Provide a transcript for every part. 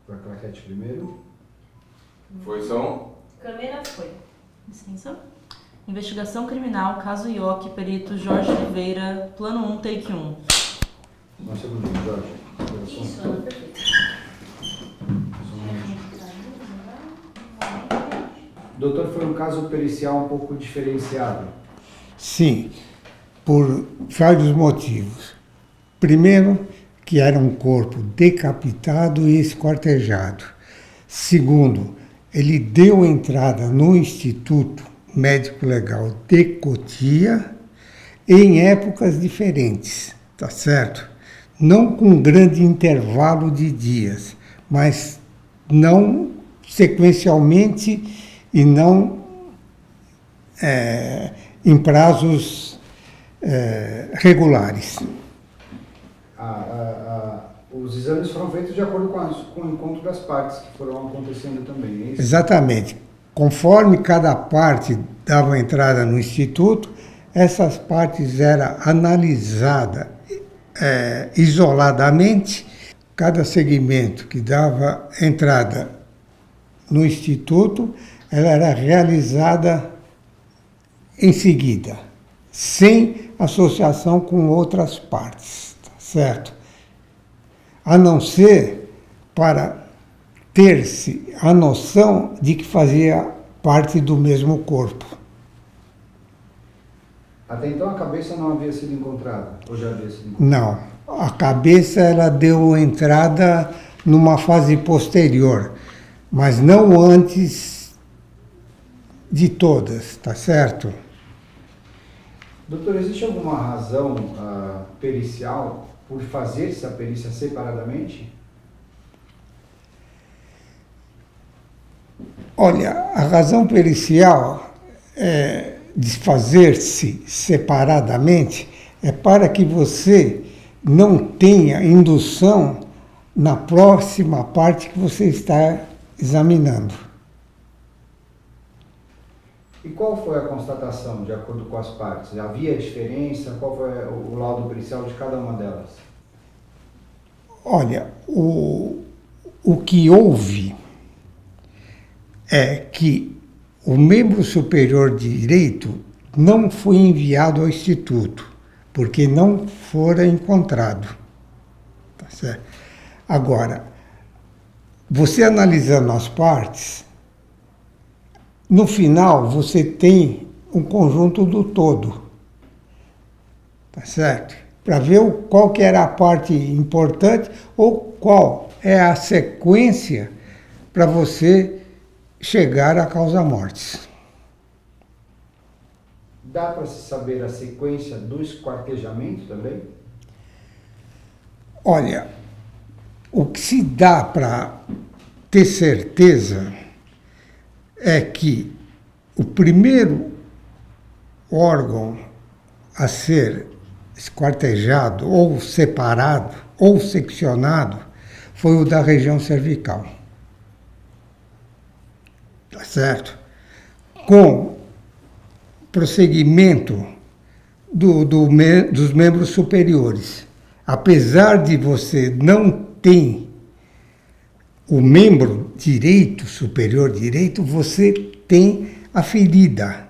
Foi a Claquete primeiro. Foi som? Câmera foi. Licença. Investigação criminal, caso Ioki, perito Jorge Oliveira, plano 1, take 1. Um segundinho, Jorge. Isso, Ana, perfeito. Doutor, foi um caso pericial um pouco diferenciado. Sim, por vários motivos. Primeiro, que era um corpo decapitado e esquartejado. Segundo, ele deu entrada no Instituto Médico Legal de Cotia em épocas diferentes, tá certo? Não com grande intervalo de dias, mas não sequencialmente e não em prazos regulares. Os exames foram feitos de acordo com o encontro das partes que foram acontecendo também, é isso? Exatamente. Conforme cada parte dava entrada no Instituto, essas partes eram analisadas isoladamente. Cada segmento que dava entrada no Instituto, ela era realizada em seguida, sem associação com outras partes, tá certo? A não ser para ter-se a noção de que fazia parte do mesmo corpo. Até então a cabeça não havia sido encontrada, ou já havia sido encontrada? Não, a cabeça ela deu entrada numa fase posterior, mas não antes de todas, tá certo? Doutor, existe alguma razão pericial por fazer essa perícia separadamente? Olha, a razão pericial de fazer-se separadamente é para que você não tenha indução na próxima parte que você está examinando. E qual foi a constatação, de acordo com as partes? Havia diferença? Qual foi o laudo pericial de cada uma delas? Olha, o que houve é que o membro superior de direito não foi enviado ao Instituto, porque não fora encontrado. Tá certo? Agora, você analisando as partes, no final você tem um conjunto do todo. Tá certo? Para ver qual que era a parte importante ou qual é a sequência para você chegar à causa-mortes. Dá para se saber a sequência do esquartejamento também? Olha, o que se dá para ter certeza é que o primeiro órgão a ser esquartejado ou separado ou seccionado foi o da região cervical. Tá certo? Com prosseguimento dos membros superiores. Apesar de você não ter o membro direito, superior direito, você tem a ferida.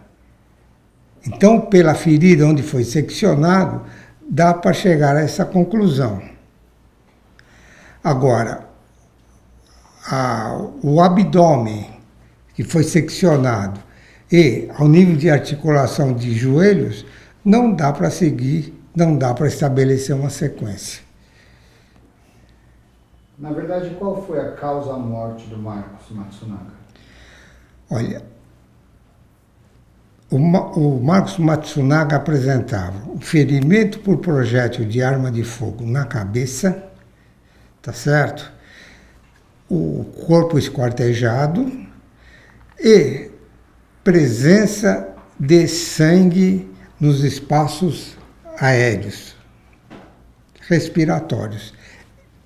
Então, pela ferida onde foi seccionado, dá para chegar a essa conclusão. Agora, o abdômen que foi seccionado e ao nível de articulação de joelhos, não dá para seguir, não dá para estabelecer uma sequência. Na verdade, qual foi a causa-morte do Marcos Matsunaga? Olha, o Marcos Matsunaga apresentava um ferimento por projétil de arma de fogo na cabeça, tá certo? O corpo esquartejado e presença de sangue nos espaços aéreos, respiratórios,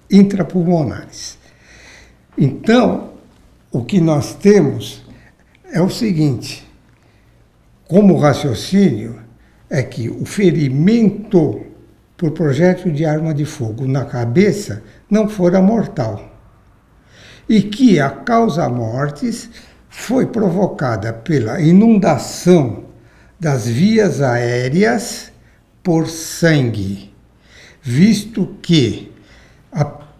intrapulmonares. Então, o que nós temos é o seguinte: como raciocínio é que o ferimento por projétil de arma de fogo na cabeça não fora mortal. e que a causa mortis foi provocada pela inundação das vias aéreas por sangue, visto que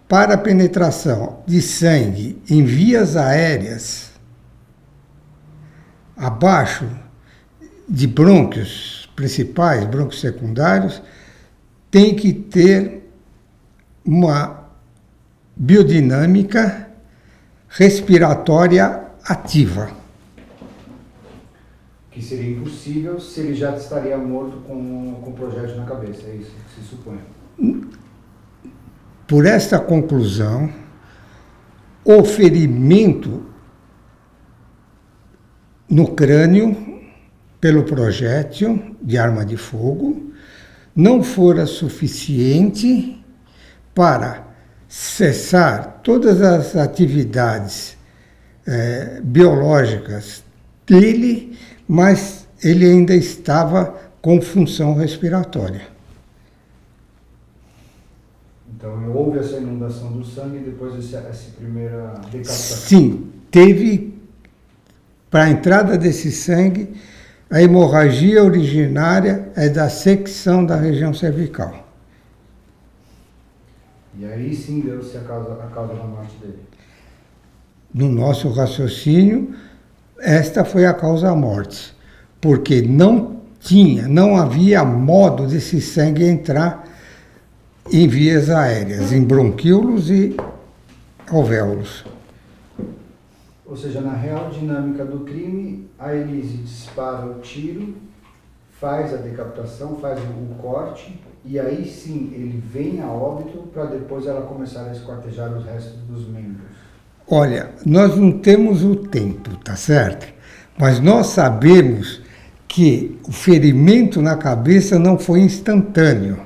para a penetração de sangue em vias aéreas abaixo de brônquios principais, brônquios secundários, tem que ter uma biodinâmica respiratória ativa. Que seria impossível se ele já estaria morto com o projétil na cabeça, é isso que se supõe. Por esta conclusão, o ferimento no crânio pelo projétil de arma de fogo não fora suficiente para cessar todas as atividades biológicas dele, mas ele ainda estava com função respiratória. Então houve essa inundação do sangue depois dessa primeira decapitação? Sim, teve, para a entrada desse sangue, a hemorragia originária é da secção da região cervical. E aí sim deu-se a causa da morte dele? No nosso raciocínio, esta foi a causa mortis, porque não havia modo desse sangue entrar em vias aéreas, em bronquíolos e alvéolos. Ou seja, na real dinâmica do crime, a Elise dispara o tiro, faz a decapitação, faz o corte, e aí sim ele vem a óbito para depois ela começar a esquartejar os restos dos membros. Olha, nós não temos o tempo, tá certo? Mas nós sabemos que o ferimento na cabeça não foi instantâneo.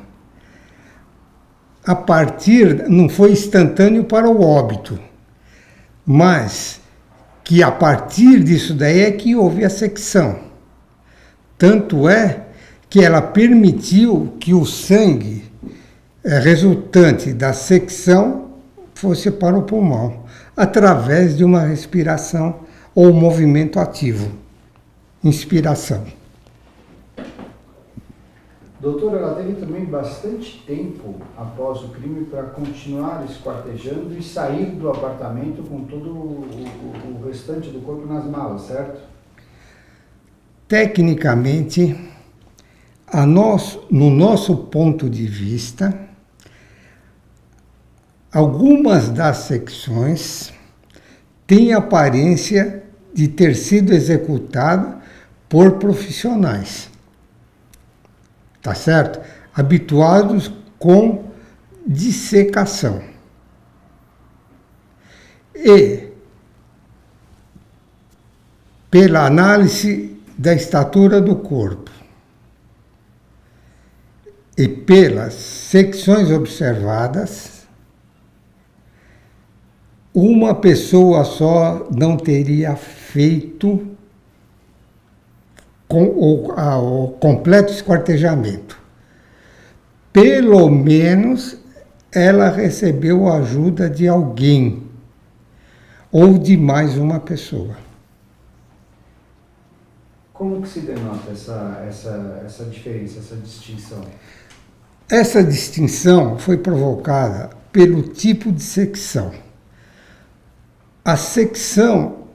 Não foi instantâneo para o óbito, mas que a partir disso daí é que houve a secção. Tanto é que ela permitiu que o sangue resultante da secção fosse para o pulmão, através de uma respiração ou movimento ativo, inspiração. Doutor, ela teve também bastante tempo após o crime para continuar esquartejando e sair do apartamento com todo o restante do corpo nas malas, certo? Tecnicamente, no nosso ponto de vista, algumas das secções têm aparência de ter sido executada por profissionais, tá certo? Habituados com dissecação. E, pela análise da estatura do corpo e pelas secções observadas, uma pessoa só não teria feito o completo esquartejamento. Pelo menos ela recebeu a ajuda de alguém ou de mais uma pessoa. Como que se denota essa diferença, essa distinção? Essa distinção foi provocada pelo tipo de secção. A secção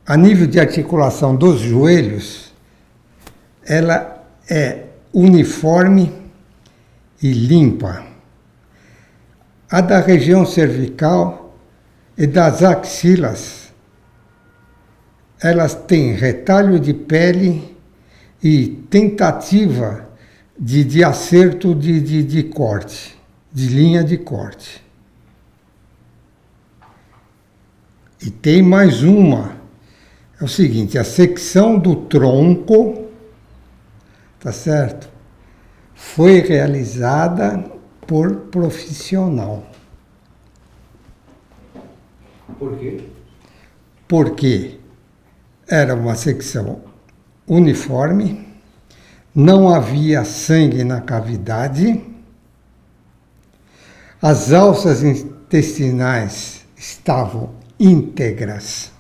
a nível de articulação dos joelhos, ela é uniforme e limpa. A da região cervical e das axilas, elas têm retalho de pele e tentativa de acerto de corte, de linha de corte. E tem mais uma. É o seguinte, a secção do tronco, tá certo? Foi realizada por profissional. Por quê? Porque era uma secção uniforme, não havia sangue na cavidade, as alças intestinais estavam íntegras.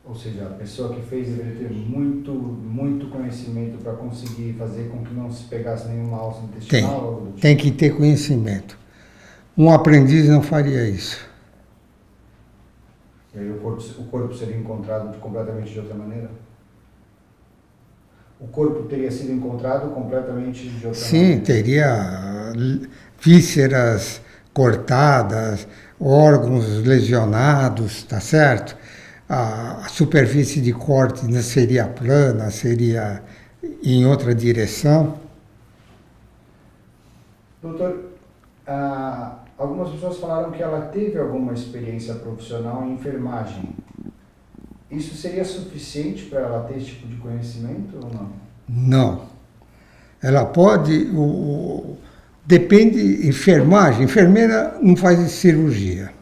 Ou seja, a pessoa que fez deveria ter muito conhecimento para conseguir fazer com que não se pegasse nenhuma alça intestinal? Algo do tipo. Tem que ter conhecimento. Um aprendiz não faria isso. E aí o corpo seria encontrado completamente de outra maneira? O corpo teria sido encontrado completamente de outra maneira? Sim, teria vísceras cortadas, órgãos lesionados, tá certo? A superfície de corte não seria plana, seria em outra direção. Doutor, algumas pessoas falaram que ela teve alguma experiência profissional em enfermagem. Isso seria suficiente para ela ter esse tipo de conhecimento ou não? Não. Ela pode. Depende, enfermagem. Enfermeira não faz cirurgia.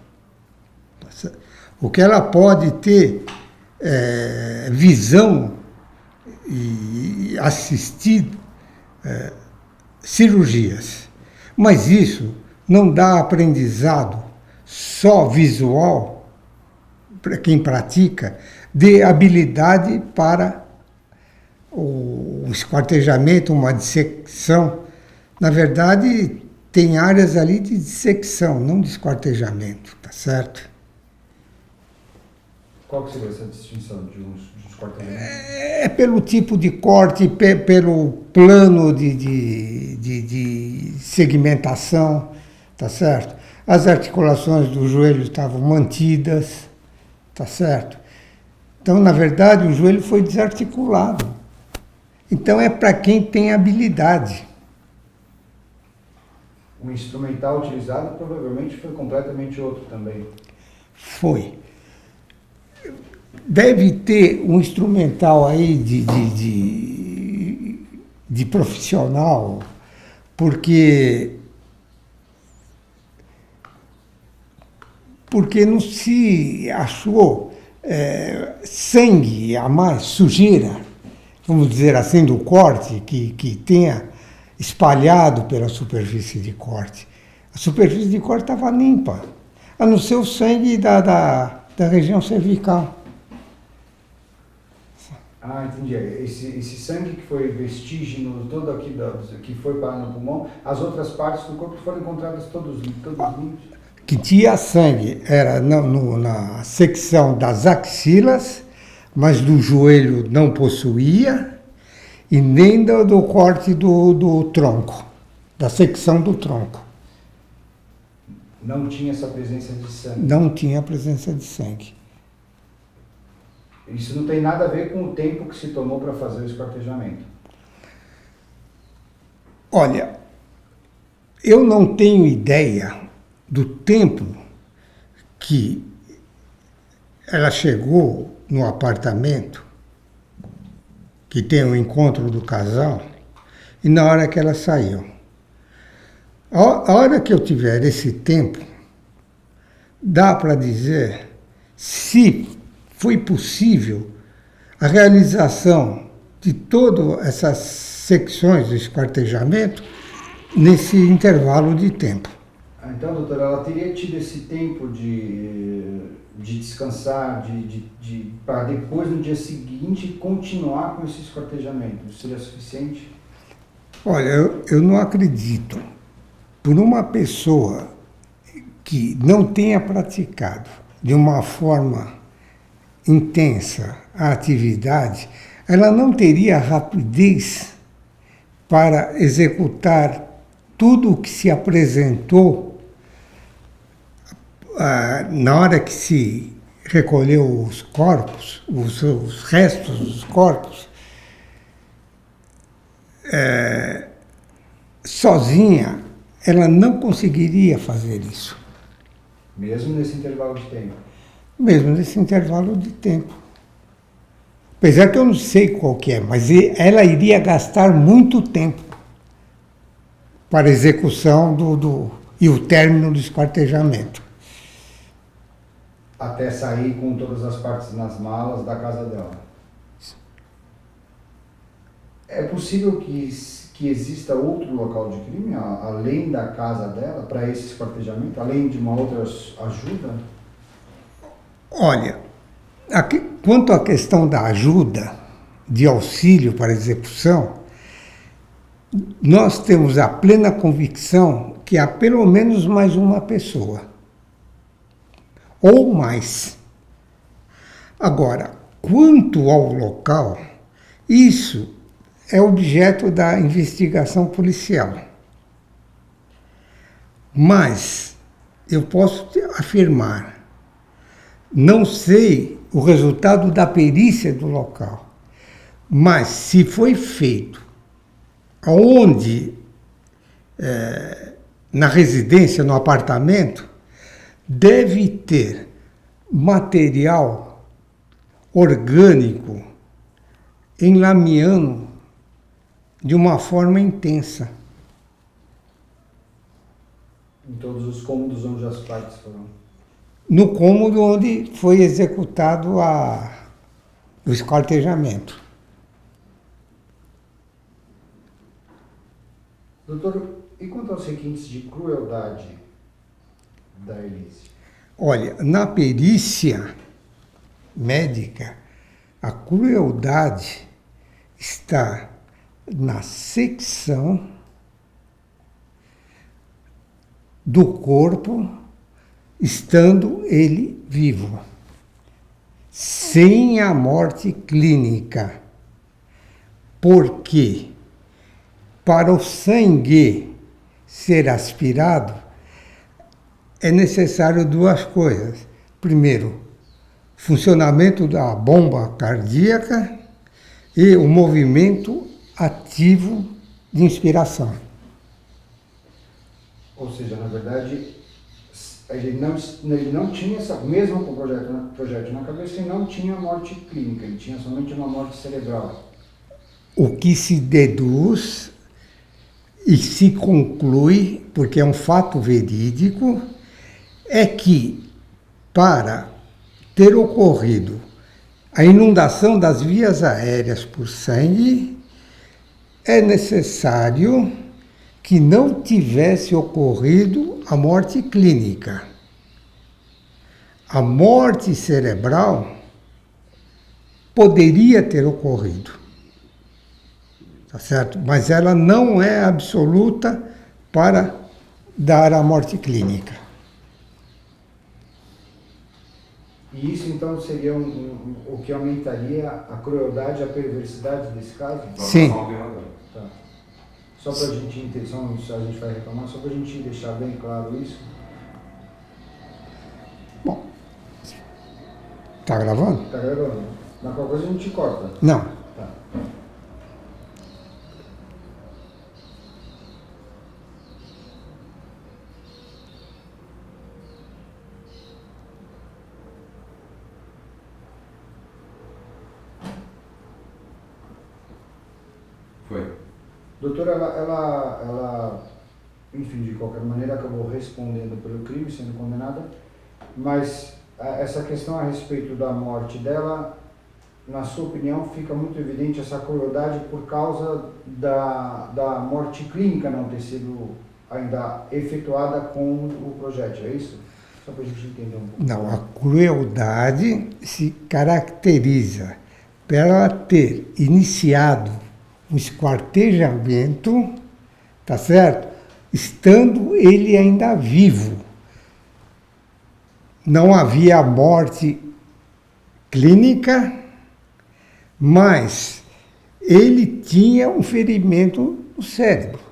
O que ela pode ter é visão e assistir cirurgias. Mas isso não dá aprendizado só visual, para quem pratica, de habilidade para o esquartejamento, uma dissecção. Na verdade, tem áreas ali de dissecção, não de esquartejamento, tá certo? Qual que seria essa distinção de um esquartejamento? É pelo tipo de corte, pelo plano de segmentação, tá certo? As articulações do joelho estavam mantidas, tá certo? Então, na verdade, o joelho foi desarticulado. Então, é para quem tem habilidade. O instrumental utilizado provavelmente foi completamente outro também. Foi. Deve ter um instrumental aí de profissional, porque não se achou sangue a mais, sujeira, vamos dizer assim, do corte, que tenha espalhado pela superfície de corte. A superfície de corte estava limpa, a não ser o sangue da região cervical. Ah, entendi. Esse sangue que foi vestígio todo aqui, que foi parar no pulmão, as outras partes do corpo foram encontradas todos limpos? Que tinha sangue era na secção das axilas, mas do joelho não possuía, e nem do corte do tronco, da secção do tronco. Não tinha essa presença de sangue? Não tinha presença de sangue. Isso não tem nada a ver com o tempo que se tomou para fazer o esquartejamento? Olha, eu não tenho ideia do tempo que ela chegou no apartamento, que tem o encontro do casal, e na hora que ela saiu. A hora que eu tiver esse tempo, dá para dizer se foi possível a realização de todas essas secções do esquartejamento nesse intervalo de tempo. Então, doutora, ela teria tido esse tempo de descansar, para depois, no dia seguinte, continuar com esse esquartejamento? Isso seria suficiente? Olha, eu não acredito. Por uma pessoa que não tenha praticado de uma forma intensa a atividade, ela não teria rapidez para executar tudo o que se apresentou na hora que se recolheu os corpos, os restos dos corpos, sozinha, ela não conseguiria fazer isso. Mesmo nesse intervalo de tempo? Mesmo nesse intervalo de tempo. Apesar que eu não sei qual que é, mas ela iria gastar muito tempo para a execução e o término do esquartejamento. Até sair com todas as partes nas malas da casa dela. É possível que que exista outro local de crime, além da casa dela, para esse esquartejamento, além de uma outra ajuda? Olha, quanto à questão da ajuda, de auxílio para execução, nós temos a plena convicção que há pelo menos mais uma pessoa, ou mais. Agora, quanto ao local, isso é objeto da investigação policial. Mas eu posso afirmar, não sei o resultado da perícia do local, mas se foi feito aonde, na residência, no apartamento, deve ter material orgânico enlameando de uma forma intensa. Em todos os cômodos onde as partes foram? No cômodo onde foi executado o esquartejamento. Doutor, e quanto aos requintes de crueldade da Elise? Olha, na perícia médica, a crueldade está na secção do corpo, estando ele vivo, sem a morte clínica. Porque para o sangue ser aspirado, é necessário duas coisas. Primeiro, funcionamento da bomba cardíaca e o movimento ativo de inspiração. Ou seja, na verdade, ele não tinha, mesmo com o projeto na cabeça, ele não tinha morte clínica, ele tinha somente uma morte cerebral. O que se deduz e se conclui, porque é um fato verídico, é que para ter ocorrido a inundação das vias aéreas por sangue, é necessário que não tivesse ocorrido a morte clínica. A morte cerebral poderia ter ocorrido, tá certo? Mas ela não é absoluta para dar a morte clínica. E isso então seria o que aumentaria a crueldade e a perversidade desse caso? Sim. Tá. Só para a gente entender, a gente vai reclamar, só para a gente deixar bem claro isso. Bom, tá gravando? Tá gravando? Na qual coisa a gente corta? Não. Tá. Foi. Doutora, ela, enfim, de qualquer maneira, acabou respondendo pelo crime, sendo condenada, mas essa questão a respeito da morte dela, na sua opinião, fica muito evidente essa crueldade por causa da morte clínica não ter sido ainda efetuada com o projétil, é isso? Só para a gente entender um pouco. Não, a crueldade se caracteriza pela ter iniciado um esquartejamento, tá certo? Estando ele ainda vivo. Não havia morte clínica, mas ele tinha um ferimento no cérebro.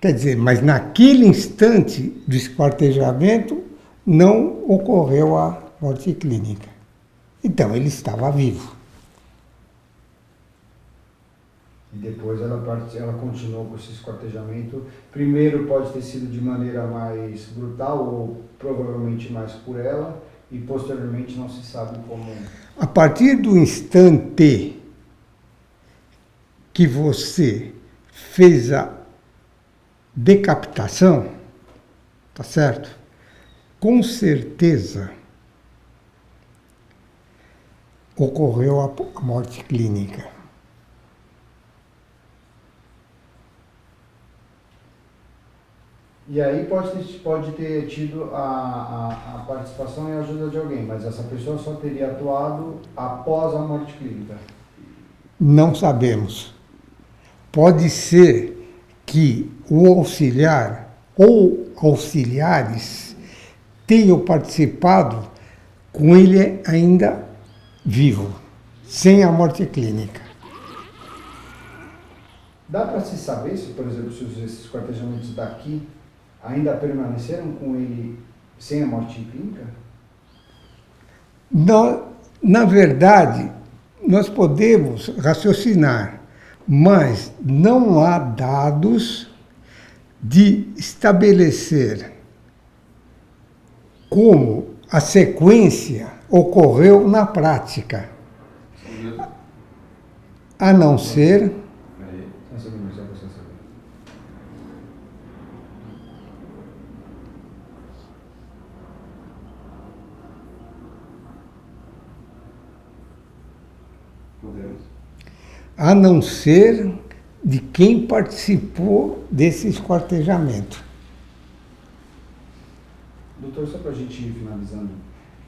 Quer dizer, mas naquele instante do esquartejamento não ocorreu a morte clínica. Então ele estava vivo. E depois ela continuou com esse esquartejamento. Primeiro pode ter sido de maneira mais brutal ou provavelmente mais por ela, e posteriormente não se sabe como. A partir do instante que você fez a decapitação, tá certo? Com certeza ocorreu a morte clínica. E aí pode ter tido a participação e a ajuda de alguém, mas essa pessoa só teria atuado após a morte clínica. Não sabemos. Pode ser que o auxiliar ou auxiliares tenham participado com ele ainda vivo, sem a morte clínica. Dá para se saber se, por exemplo, se esses quartejamentos daqui ainda permaneceram com ele sem a morte clínica? Na verdade, nós podemos raciocinar, mas não há dados de estabelecer como a sequência ocorreu na prática, a não ser... Só um segundo, só para você saber. Podemos. a não ser de quem participou desse esquartejamento. Doutor, só para a gente ir finalizando,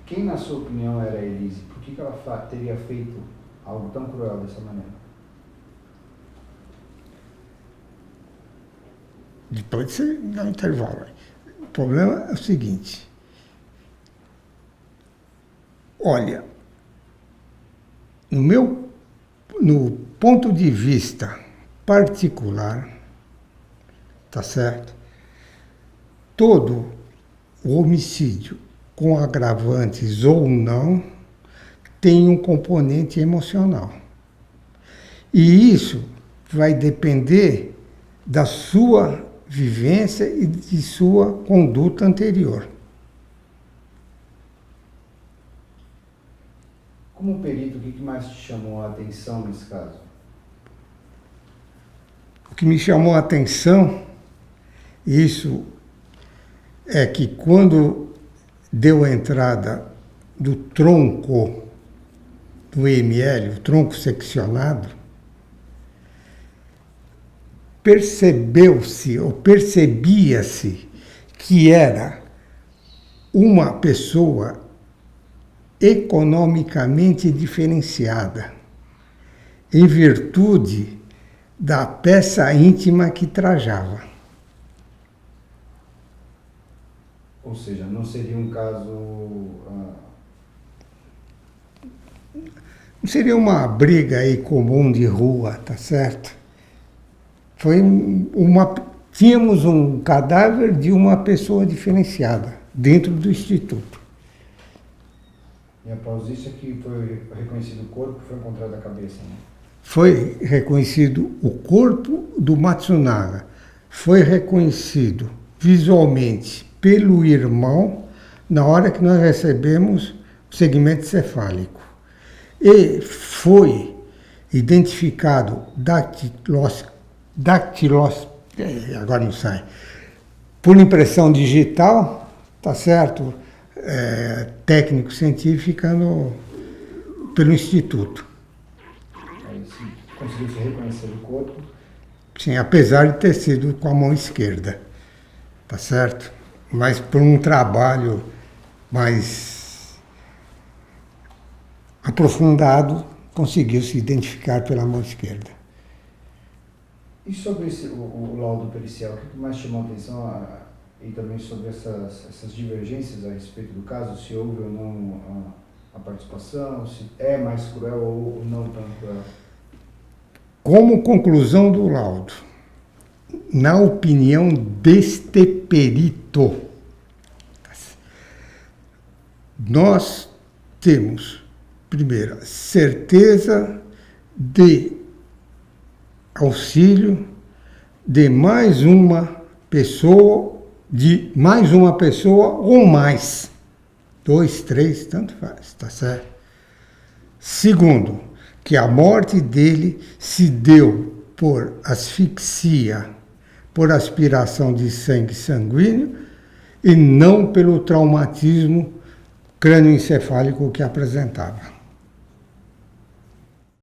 quem na sua opinião era a Elise? Por que ela teria feito algo tão cruel dessa maneira? Depois você dá um intervalo. O problema é o seguinte. Olha, no ponto de vista particular, tá certo? Todo o homicídio, com agravantes ou não, tem um componente emocional. E isso vai depender da sua vivência e de sua conduta anterior. Como perito, o que mais te chamou a atenção nesse caso? O que me chamou a atenção, isso é que quando deu a entrada do tronco do EML, o tronco seccionado, percebeu-se ou percebia-se que era uma pessoa economicamente diferenciada, em virtude da peça íntima que trajava. Ou seja, não seria um caso... Não seria uma briga aí comum de rua, tá certo? Tínhamos um cadáver de uma pessoa diferenciada dentro do Instituto. E após isso é que foi reconhecido o corpo, foi encontrada a cabeça, né? Foi reconhecido o corpo do Matsunaga. Foi reconhecido visualmente pelo irmão na hora que nós recebemos o segmento cefálico. E foi identificado agora não sai, por impressão digital, tá certo? Técnico-científica pelo Instituto. Aí conseguiu se reconhecer o corpo. Sim, apesar de ter sido com a mão esquerda, tá certo? Mas por um trabalho mais aprofundado, conseguiu se identificar pela mão esquerda. E sobre o laudo pericial, o que mais chamou a atenção e também sobre essas divergências a respeito do caso, se houve ou não a participação, se é mais cruel ou não tão cruel? Como conclusão do laudo, na opinião deste perito, nós temos, primeiro, certeza de auxílio de mais uma pessoa ou mais. 2, 3, tanto faz, tá certo? Segundo, que a morte dele se deu por asfixia, por aspiração de sangue sanguíneo e não pelo traumatismo crânioencefálico que apresentava.